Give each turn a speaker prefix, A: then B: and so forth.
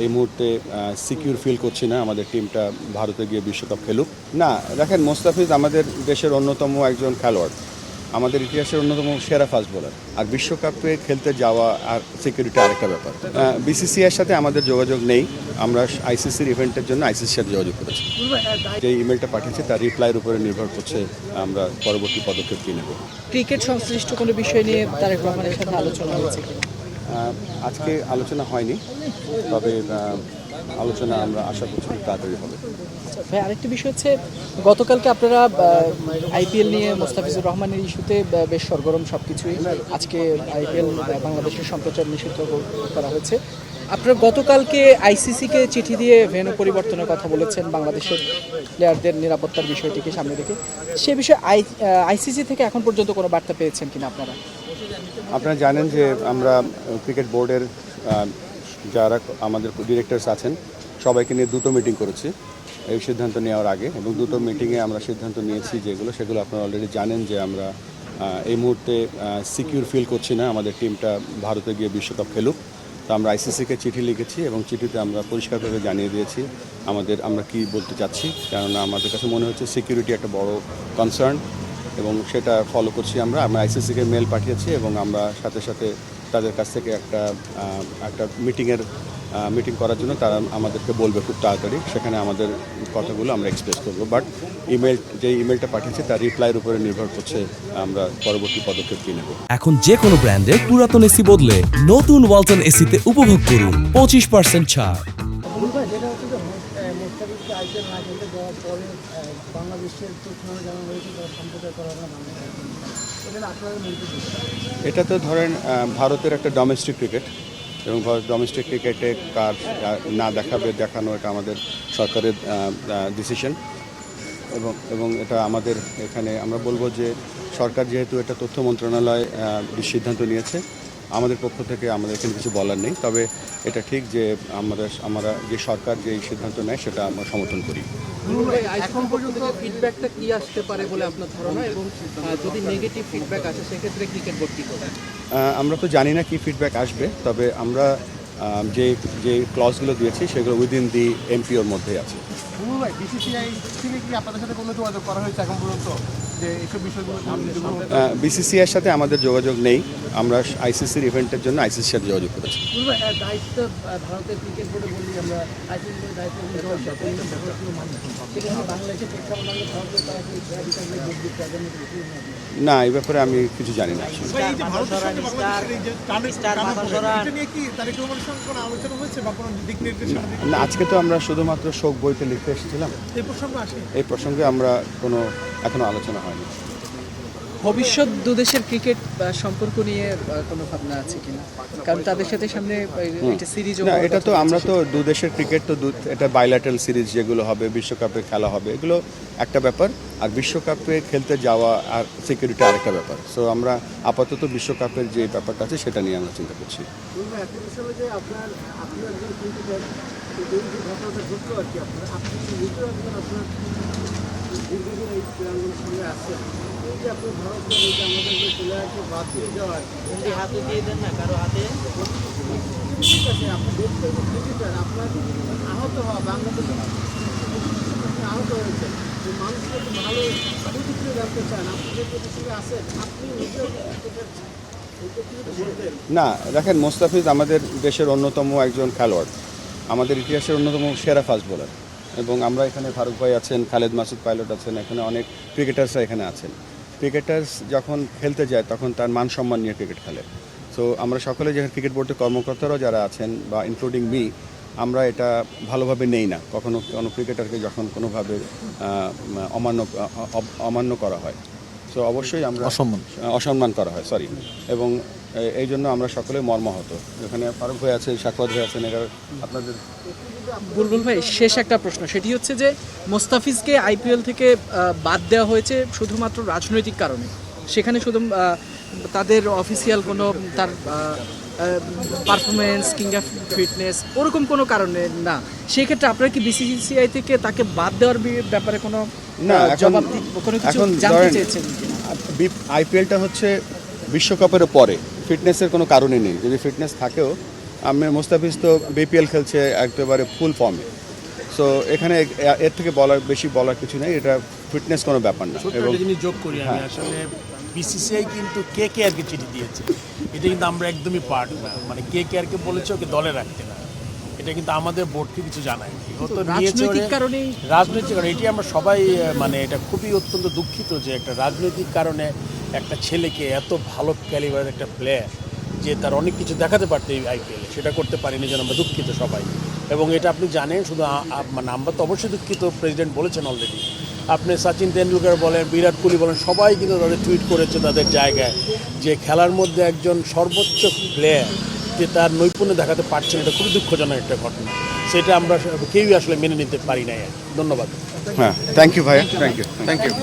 A: এই মুহূর্তে secure feel করছি না আমাদের টিমটা ভারতে গিয়ে বিশ্বকাপ খেলুক। না, দেখেন, মোস্তাফিজ আমাদের দেশের অন্যতম একজন খেলোয়াড়, আমাদের ইতিহাসের অন্যতম সেরা ফাস্ট বোলার। আর বিশ্বকাপে খেলতে যাওয়া আর সিকিউরিটি আরেকটা ব্যাপার। বিসিসিআইয়ের সাথে আমাদের যোগাযোগ নেই। আমরা আইসিসির ইভেন্টের জন্য আইসিসির সাথে যোগাযোগ করেছি। যে ইমেলটা পাঠিয়েছে তার রিপ্লাইয়ের উপরে নির্ভর করছে আমরা পরবর্তী পদক্ষেপ কী নেব।
B: ক্রিকেট সংশ্লিষ্ট কোনো বিষয় নিয়ে তারেক রহমানের সাথে আলোচনা হয়েছে কিনা?
A: আজকে আলোচনা হয়নি, তবে আলোচনা আমরা আশা করছি খুব তাড়াতাড়ি হবে।
B: ভাই, আরেকটি বিষয় হচ্ছে, গতকালকে আপনারা আইপিএল নিয়ে মোস্তাফিজুর রহমানের ইস্যুতে বেশ সরগরম সব কিছুই। আজকে আইপিএল বাংলাদেশের সম্প্রচার নিষিদ্ধ করা হয়েছে। আপনারা গতকালকে আইসিসিকে চিঠি দিয়ে ভেন্যু পরিবর্তনের কথা বলেছেন বাংলাদেশের প্লেয়ারদের নিরাপত্তার বিষয়টিকে সামনে রেখে। সে বিষয়ে আইসিসি থেকে এখন পর্যন্ত কোনো বার্তা পেয়েছেন কিনা আপনারা?
A: আপনারা জানেন যে আমরা ক্রিকেট বোর্ডের যারা আমাদের ডিরেক্টরস আছেন সবাইকে নিয়ে দুটো মিটিং করেছি এই সিদ্ধান্ত নেওয়ার আগে, এবং দুটো মিটিংয়ে আমরা সিদ্ধান্ত নিয়েছি সেগুলো আপনারা অলরেডি জানেন যে আমরা এই মুহূর্তে সিকিউর ফিল করছি না আমাদের টিমটা ভারতে গিয়ে বিশ্বকাপ খেলুক। তো আমরা আইসিসিকে চিঠি লিখেছি এবং চিঠিতে আমরা পরিষ্কারভাবে জানিয়ে দিয়েছি আমরা কি বলতে চাচ্ছি, কেননা আমাদের কাছে মনে হচ্ছে সিকিউরিটি একটা বড় কনসার্ন এবং সেটা ফলো করছি। আমরা আইসিসিকে মেল পাঠিয়েছি এবং আমরা সাথে সাথে তাদের কাছ থেকে একটা মিটিং করার জন্য তারা আমাদেরকে বলবে খুব তাড়াতাড়ি, সেখানে আমাদের কথাগুলো আমরা এক্সপ্রেস করবো। বাট যে ইমেলটা পাঠিয়েছে তার রিপ্লাইয়ের উপরে নির্ভর করছে আমরা পরবর্তী পদক্ষেপ কী নেব।
C: এখন যে কোনো ব্র্যান্ডের পুরাতন এসি বদলে নতুন ওয়ালটন এসিতে উপভোগ করুন 25% ছাড়।
A: এটা তো ধরেন ভারতের একটা ডোমেস্টিক ক্রিকেট, এবং ডোমেস্টিক ক্রিকেটে কার না দেখানো এটা আমাদের সরকারের ডিসিশন, এবং এটা আমাদের এখানে আমরা বলবো যে সরকার যেহেতু এটা তথ্য মন্ত্রণালয় সিদ্ধান্ত নিয়েছে, আমাদের পক্ষ থেকে আমাদের এখানে কিছু বলার নেই। তবে এটা ঠিক যে আমরা যে সরকার যে সিদ্ধান্ত নেয় সেটা আমরা সমর্থন করি।
B: এখন পর্যন্ত ফিডব্যাকটা কি আসতে পারে বলে আপনার ধারণা, এবং যদি নেগেটিভ ফিডব্যাক আসে সেক্ষেত্রে ক্রিকেট বোর্ড কী করবে?
A: আমরা তো জানি না কি ফিডব্যাক আসবে, তবে আমরা যে ক্লজগুলো দিয়েছি সেগুলো উইদিন দি এমপিওর মধ্যেই আছে। বিসিসিআইয়ের সাথে আমাদের যোগাযোগ নেই। আমরা আইসিসির ইভেন্টের জন্য আইসিসির সাথে যোগাযোগ করেছি। না, এই ব্যাপারে আমি কিছু জানি না। না, আজকে তো আমরা শুধুমাত্র শোক বইতে লিখতে এসেছিলাম। এই প্রসঙ্গে আমরা এখনো আলোচনা হয়নি।
B: ভবিষ্যৎ দুদেশের ক্রিকেট সম্পর্ক নিয়ে কোনো ভাবনা আছে কিনা? কারণ তাদের সাথে সামনে একটা সিরিজ।
A: না, এটা তো আমরা তো দুদেশের ক্রিকেট তো এটা বাইল্যাটারাল সিরিজ যেগুলো হবে, বিশ্বকাপে খেলা হবে, এগুলো একটা ব্যাপার। আর বিশ্বকাপে খেলতে যাওয়া আর সিকিউরিটি আরেকটা ব্যাপার। সো আমরা আপাতত বিশ্বকাপের যে ব্যাপারটা আছে সেটা নিয়ে আমরা চিন্তা করছি। না, দেখেন, মোস্তাফিজ আমাদের দেশের অন্যতম একজন খেলোয়াড়, আমাদের ইতিহাসের অন্যতম সেরা ফাস্ট বোলার, এবং আমরা এখানে ফারুক ভাই আছেন, খালেদ মাসুদ পাইলট আছেন, এখানে অনেক ক্রিকেটার্সরা এখানে আছেন। ক্রিকেটার্স যখন খেলতে যায় তখন তার মান সম্মান নিয়ে ক্রিকেট খেলে। সো আমরা সকলে যেখানে ক্রিকেট বোর্ডের কর্মকর্তারাও যারা আছেন বা ইনক্লুডিং মি, আমরা এটা ভালোভাবে নেই না কখনো কোনো ক্রিকেটারকে যখন কোনোভাবে অমান্য করা হয়। সো অবশ্যই আমরা অসম্মান করা হয়, সরি। এবং এই জন্য আমরা সকলে মর্মাহত। এখানে ফারুক ভাই আছে, সাকওয়াত ভাই আছেন, এরা আপনাদের।
B: বুলবুল ভাই, শেষ একটা প্রশ্ন, সেটি হচ্ছে যে মোস্তাফিজকে আইপিএল থেকে বাদ দেওয়া হয়েছে শুধুমাত্র রাজনৈতিক কারণে, সেখানে শুধু তাদের অফিসিয়াল কোনো তার পারফরমেন্স কিংবা ফিটনেস ওরকম কোনো কারণে না। সেই ক্ষেত্রে আপনারা কি বিসিসিআই থেকে তাকে বাদ দেওয়ার ব্যাপারে কোনো জবাব কোনো কিছু জানতে চেয়েছেন?
A: আইপিএলটা হচ্ছে বিশ্বকাপের পরে, ফিটনেসের কোনো কারণই নেই। যদি ফিটনেস থাকেও মোস্তাফিজ তো বিপিএল খেলছে একেবারে ফুল ফর্মে, সো এখানে এর থেকে বেশি বলার কিছু নেই, এটা ফিটনেস কোনো ব্যাপার না।
D: ছোট্ট একটা জিনিস যোগ করি আমি, আসলে বিসিসিআই কিন্তু KKR-কে চিঠি দিয়েছে, এটা কিন্তু আমরা একদমই পার্ট না, মানে KKR-কে বলেছে ওকে দলে রাখতে না, এটা কিন্তু আমাদের বোর্ডকে কিছু জানায়নি। ও তো নিয়েছে
B: রাজনৈতিক কারণেই
D: রাজনৈতিক কারণে, এটি আমরা সবাই মানে এটা খুবই অত্যন্ত দুঃখিত যে একটা রাজনৈতিক কারণে একটা ছেলেকে, এত ভালো ক্যালিবারের একটা প্লেয়ার যে তার অনেক কিছু দেখাতে পারতো এই আইপিএলে, সেটা করতে পারিনি, যেন আমরা দুঃখিত সবাই। এবং এটা আপনি জানেন, শুধু মানে আমরা তো অবশ্যই দুঃখিত, প্রেসিডেন্ট বলেছেন অলরেডি। আপনি সচিন তেন্ডুলকর বলেন, বিরাট কোহলি বলেন, সবাই কিন্তু তাদের টুইট করেছে তাদের জায়গায় যে খেলার মধ্যে একজন সর্বোচ্চ প্লেয়ার যে তার নৈপুণ্য দেখাতে পারছেন, এটা খুবই দুঃখজনক একটা ঘটনা, সেটা আমরা কেউই আসলে মেনে নিতে পারি না। ধন্যবাদ।
A: হ্যাঁ, থ্যাংক ইউ ভাইয়া, থ্যাংক ইউ।